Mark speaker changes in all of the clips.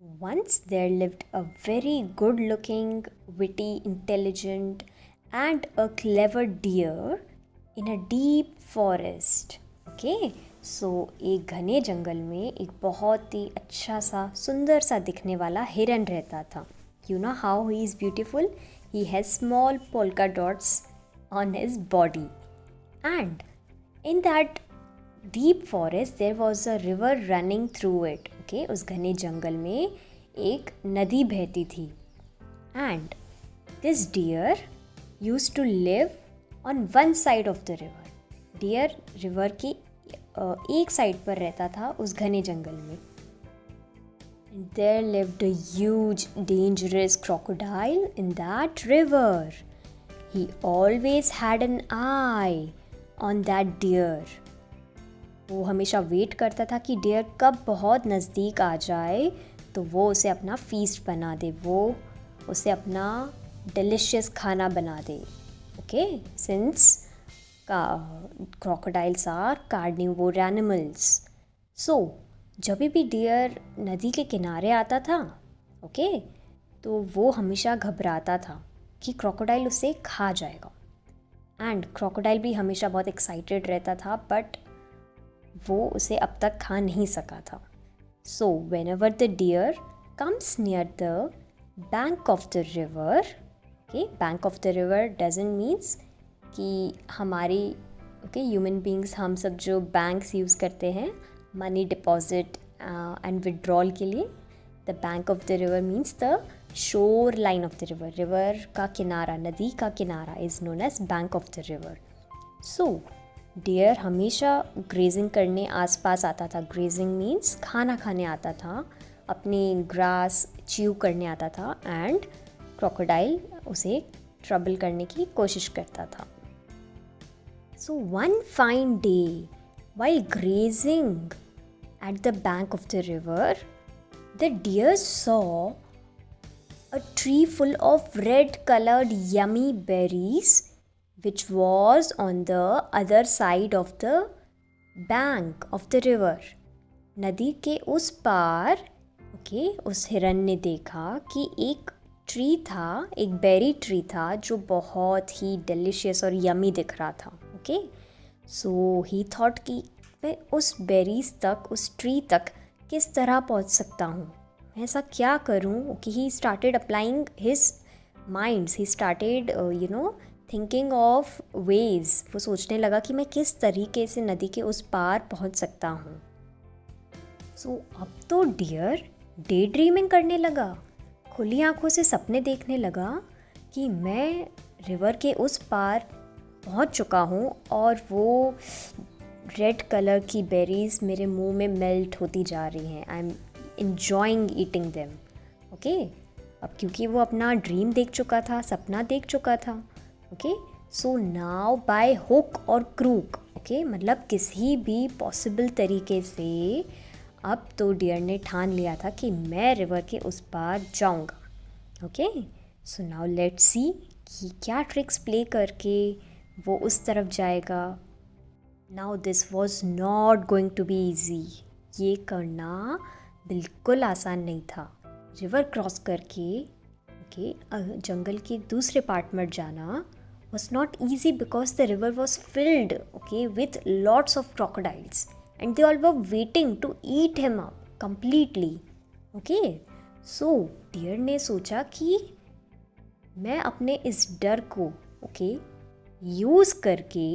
Speaker 1: Once there lived a very good looking, witty, intelligent, and a clever deer in a deep forest. Okay, सो एक घने जंगल में एक बहुत ही अच्छा सा सुंदर सा दिखने वाला हिरन रहता था. You know how he is beautiful? He has small polka dots on his body. And in that deep forest there was a river running through it. Okay, उस घने जंगल में एक नदी बहती थी. And this deer used to live on one side of the river. Deer river की एक side पर रहता था उस घने जंगल में. And there lived a huge dangerous crocodile in that river. He always had an eye on that deer. वो हमेशा वेट करता था कि डियर कब बहुत नज़दीक आ जाए तो वो उसे अपना फीस्ट बना दे, वो उसे अपना डिलिशियस खाना बना दे. Okay, since crocodiles are carnivore animals. So जब भी डियर नदी के किनारे आता था, ओके, तो वो हमेशा घबराता था कि क्रोकोडाइल उसे खा जाएगा. एंड क्रोकोडाइल भी हमेशा बहुत एक्साइटेड रहता था, बट वो उसे अब तक खा नहीं सका था. So whenever the deer comes near the bank of the river, okay, bank of the river doesn't means कि हमारी ह्यूमन बींग्स हम सब जो बैंक्स यूज़ करते हैं मनी डिपॉजिट एंड विड्रॉल के लिए, the bank of the river means the shoreline of the river. River का किनारा, नदी का किनारा is known as bank of the river. So deer हमेशा ग्रेजिंग करने आसपास आता था. ग्रेजिंग मीन्स खाना खाने आता था, अपनी ग्रास च्यू करने आता था, एंड क्रोकोडाइल उसे ट्रबल करने की कोशिश करता था. So one fine day, while grazing at the bank of the river, the deer saw a tree full of red-colored yummy berries, which was on the other side of the bank of the river. नदी के उस पार, उस हिरन ने देखा कि एक tree था, एक बेरी ट्री था जो बहुत ही डिलिशियस और यमी दिख रहा था. ओके, सो ही थॉट कि मैं उस बेरीज तक, उस ट्री तक किस तरह पहुंच सकता हूँ, मैं ऐसा क्या करूँ. Okay, he started applying his minds, he started thinking of ways. वो सोचने लगा कि मैं किस तरीके से नदी के उस पार पहुँच सकता हूँ. सो अब तो डियर डे ड्रीमिंग करने लगा, खुली आंखों से सपने देखने लगा कि मैं रिवर के उस पार पहुंच चुका हूँ और वो रेड कलर की बेरीज मेरे मुंह में मेल्ट होती जा रही हैं. I am enjoying eating them. Okay, अब क्योंकि वो अपना ड्रीम देख चुका था, सपना देख चुका था. Okay, so now by hook और क्रूक, ओके, मतलब किसी भी पॉसिबल तरीके से अब तो डियर ने ठान लिया था कि मैं रिवर के उस पार जाऊंगा. Okay, so now let's see कि क्या ट्रिक्स प्ले करके वो उस तरफ जाएगा. Now this was not going to be easy. ये करना बिल्कुल आसान नहीं था. रिवर क्रॉस करके जंगल के दूसरे पार्ट में जाना was not easy because the river was filled with lots of crocodiles and they all were waiting to eat him up completely. So deer ने सोचा कि मैं अपने इस डर को यूज़ करके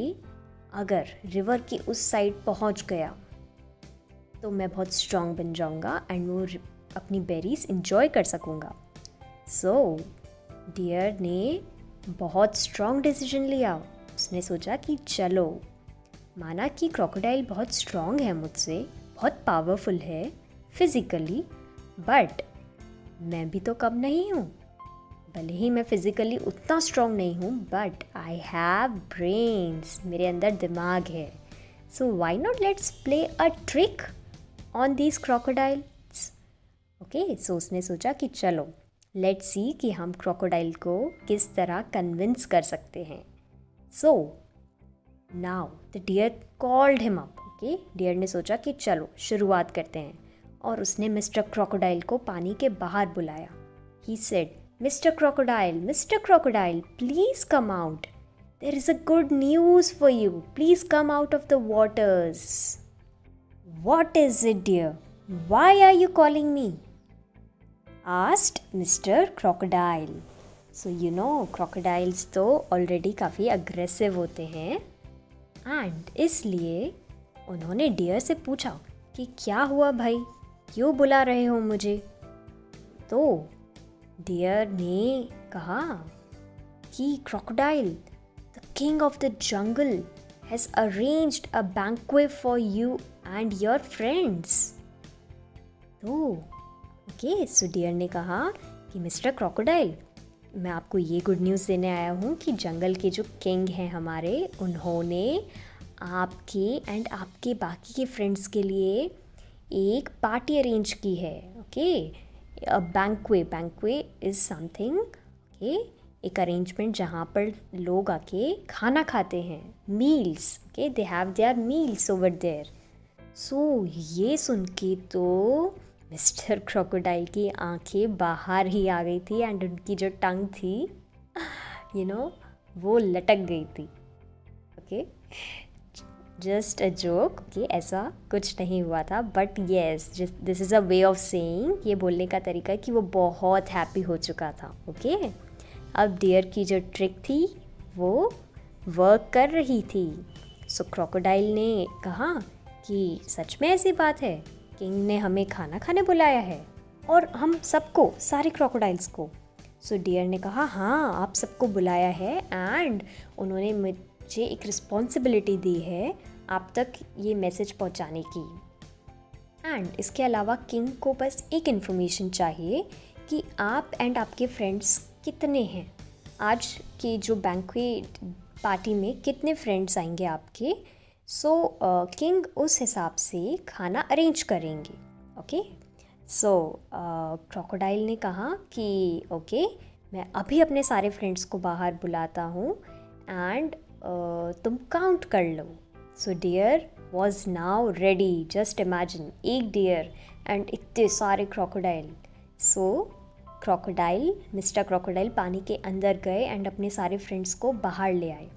Speaker 1: अगर रिवर की उस साइड पहुंच गया तो मैं बहुत स्ट्रांग बन जाऊंगा एंड वो अपनी बेरीज इंजॉय कर सकूंगा. सो डियर ने बहुत स्ट्रांग डिसीजन लिया. उसने सोचा कि चलो, माना कि क्रोकोडाइल बहुत स्ट्रांग है मुझसे, बहुत पावरफुल है फिज़िकली, बट मैं भी तो कम नहीं हूँ. भले ही मैं फिज़िकली उतना स्ट्रांग नहीं हूँ, बट आई हैव ब्रेन्स, मेरे अंदर दिमाग है. So why not let's play a trick on these crocodiles. Okay, so उसने सोचा कि चलो लेट्स सी कि हम क्रोकोडाइल को किस तरह कन्विंस कर सकते हैं. So now the deer called him up. Deer ने सोचा कि चलो शुरुआत करते हैं. और उसने मिस्टर क्रोकोडाइल को पानी के बाहर बुलाया. He said, Mr. Crocodile, please come out. There is a good news for you. Please come out of the waters. What is it, dear? Why are you calling me? Asked Mr. Crocodile. So you know, crocodiles तो already काफ़ी aggressive होते हैं and इसलिए उन्होंने dear से पूछा कि क्या हुआ भाई, क्यों बुला रहे हो मुझे. तो डियर ने कहा कि crocodile, the king of the jungle has arranged a banquet for you and your friends. तो ओके, सो डियर ने कहा कि मिस्टर क्रोकोडाइल, मैं आपको ये गुड न्यूज़ देने आया हूँ कि जंगल के जो किंग हैं हमारे, उन्होंने आपके एंड आपके बाकी के फ्रेंड्स के लिए एक पार्टी अरेंज की है. Okay, a banquet is something, okay, एक अरेंजमेंट जहाँ पर लोग आके खाना खाते हैं, meals. Okay, they have their meals over there. So ये सुन के तो मिस्टर क्रोकोडाइल की आंखें बाहर ही आ गई थी एंड उनकी जो टंग थी वो लटक गई थी. Okay, just a joke. Okay, ऐसा कुछ नहीं हुआ था, but yes, this is a way of saying, ये बोलने का तरीका है कि वो बहुत हैप्पी हो चुका था. ओके, अब डियर की जो ट्रिक थी वो वर्क कर रही थी. सो क्रोकोडाइल ने कहा कि सच में ऐसी बात है, किंग ने हमें खाना खाने बुलाया है और हम सबको, सारे क्रोकोडाइल्स को. सो डियर ने कहा हाँ, आप सबको बुलाया है एंड उन्होंने मुझे एक रिस्पॉन्सिबिलिटी दी है आप तक ये मैसेज पहुंचाने की. एंड इसके अलावा किंग को बस एक इन्फॉर्मेशन चाहिए कि आप एंड आपके फ्रेंड्स कितने हैं, आज की जो बैंक्वेट पार्टी में कितने फ्रेंड्स आएंगे आपके. सो किंग उस हिसाब से खाना अरेंज करेंगे. ओके, सो क्रोकोडाइल ने कहा कि ओके, मैं अभी अपने सारे फ्रेंड्स को बाहर बुलाता हूँ एंड तुम काउंट कर लो. So deer was now ready. Just imagine, एक डियर एंड इतने सारे crocodile. So crocodile, mister crocodile पानी के अंदर गए एंड अपने सारे फ्रेंड्स को बाहर ले आए.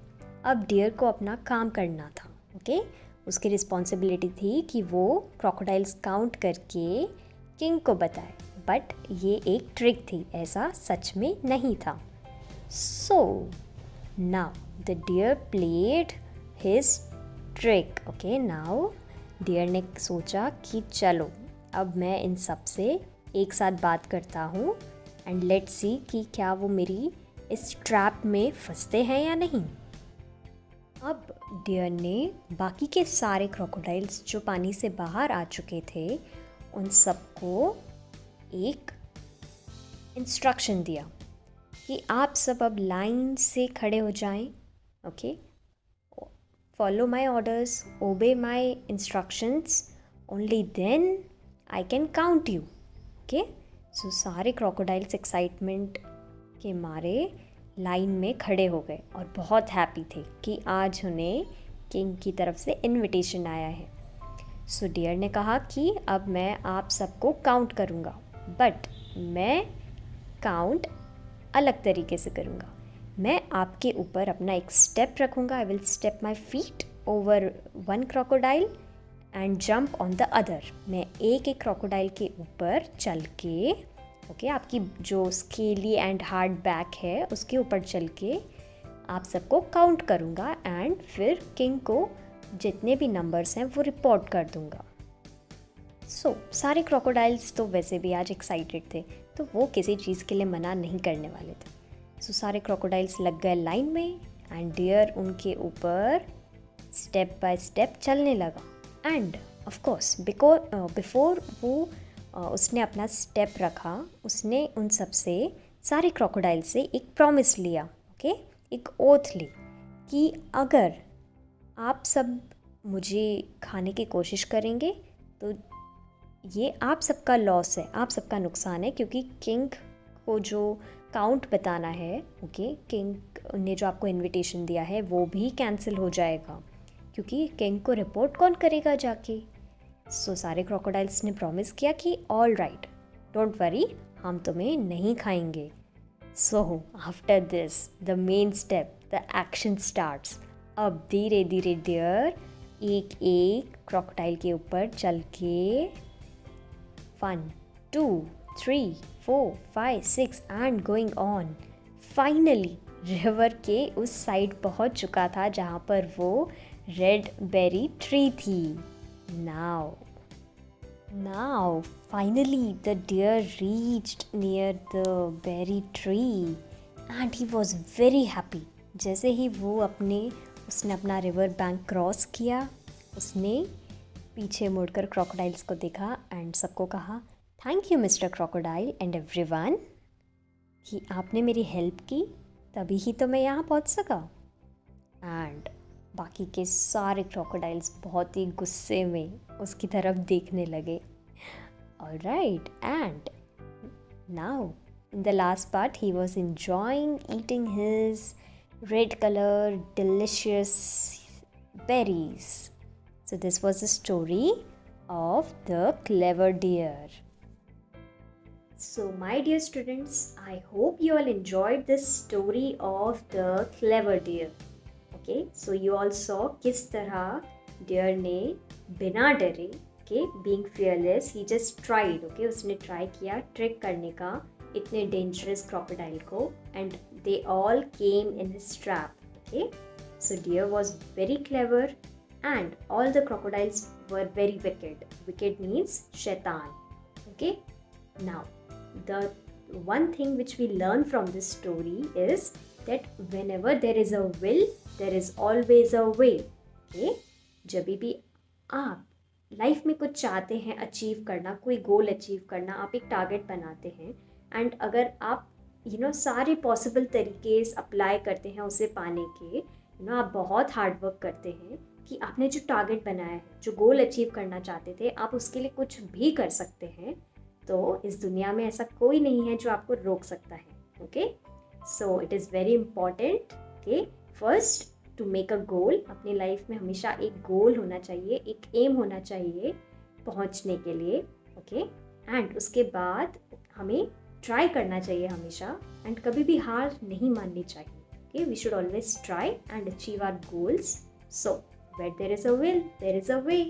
Speaker 1: अब डियर को अपना काम करना था. ओके, उसकी रिस्पॉन्सिबिलिटी थी कि वो क्रोकोडाइल्स काउंट करके किंग को बताए, बट ये एक ट्रिक थी, ऐसा सच में नहीं था. So now the deer played his trick. Okay, now deer ने सोचा कि चलो अब मैं इन सब से एक साथ बात करता हूँ एंड लेट्स सी कि क्या वो मेरी इस ट्रैप में फंसते हैं या नहीं. अब डियर ने बाकी के सारे क्रोकोडाइल्स जो पानी से बाहर आ चुके थे उन सबको एक इंस्ट्रक्शन दिया कि आप सब अब लाइन से खड़े हो जाएं. Okay, follow my orders, obey my instructions, only then I can count you. Okay, so सारे क्रोकोडाइल्स एक्साइटमेंट के मारे लाइन में खड़े हो गए और बहुत हैप्पी थे कि आज उन्हें किंग की तरफ से इनविटेशन आया है. सो डियर ने कहा कि अब मैं आप सबको काउंट करूँगा, बट मैं काउंट अलग तरीके से करूँगा. मैं आपके ऊपर अपना एक स्टेप रखूँगा. I will step my feet over one crocodile and jump on the other. मैं एक एक क्रोकोडाइल के ऊपर चल के, ओके, आपकी जो स्केली एंड हार्ड बैक है उसके ऊपर चल के आप सबको काउंट करूँगा एंड फिर किंग को जितने भी नंबर्स हैं वो रिपोर्ट कर दूँगा. सो सारे क्रोकोडाइल्स तो वैसे भी आज एक्साइटेड थे, तो वो किसी चीज़ के लिए मना नहीं करने वाले थे. सो सारे क्रोकोडाइल्स लग गए लाइन में एंड डियर उनके ऊपर स्टेप बाय स्टेप चलने लगा. एंड ऑफ कोर्स बिफोर वो उसने अपना स्टेप रखा, उसने उन सब से, सारे क्रोकोडाइल से एक प्रॉमिस लिया. ओके, एक ओथ ली कि अगर आप सब मुझे खाने की कोशिश करेंगे तो ये आप सबका लॉस है, आप सबका नुकसान है, क्योंकि किंग को जो काउंट बताना है, ओके, किंग ने जो आपको इनविटेशन दिया है वो भी कैंसिल हो जाएगा, क्योंकि किंग को रिपोर्ट कौन करेगा जाके. सो सारे क्रोकोडाइल्स ने प्रॉमिस किया कि ऑल राइट, डोंट वरी, हम तुम्हें नहीं खाएंगे. So after this the main step, the action starts. अब धीरे धीरे डियर एक एक क्रोकोडाइल के ऊपर चल के 1, 2, 3, 4, 5, 6 and going on. Finally river के उस साइड पहुंच चुका था जहाँ पर वो रेड बेरी ट्री थी. Now, finally, the deer reached near the berry tree and he was very happy. जैसे ही उसने अपना रिवर बैंक क्रॉस किया, उसने पीछे मुड़कर क्रोकोडाइल्स को देखा एंड सबको कहा, thank you mister crocodile and everyone, कि आपने मेरी हेल्प की, तभी ही तो मैं यहाँ पहुँच सका. एंड बाकी के सारे क्रोकोडाइल्स बहुत ही गुस्से में उसकी तरफ देखने लगे. Alright, and now in the last part he was enjoying eating his red color delicious berries. So this was the story of the clever deer. So my dear students, I hope you all enjoyed this story of the clever deer. Okay, so you all saw किस तरह deer ने बिना डरे, okay, being fearless, he just tried, okay, उसने try किया trick करने का इतने dangerous crocodile को, and they all came in his trap. Okay, so deer was very clever and all the crocodiles were very wicked. Wicked means shaitan. Okay, now the one thing which we learn from this story is that whenever there is a will, there is always a way. Okay, जब भी आप life में कुछ चाहते हैं achieve करना, कोई goal achieve करना, आप एक टारगेट बनाते हैं एंड अगर आप सारे पॉसिबल तरीके अप्लाई करते हैं उसे पाने के, आप बहुत हार्ड वर्क करते हैं कि आपने जो टारगेट बनाया है, जो गोल अचीव करना चाहते थे, आप उसके लिए कुछ भी कर सकते हैं, तो इस दुनिया में ऐसा कोई नहीं है जो आपको रोक सकता है. Okay, so it is very important. Okay, first to make a goal. अपनी लाइफ में हमेशा एक गोल होना चाहिए, एक एम होना चाहिए पहुंचने के लिए. ओके, एंड उसके बाद हमें ट्राई करना चाहिए हमेशा एंड कभी भी हार नहीं माननी चाहिए. Okay, we should always try and achieve our goals. So where there is a will, there is a way.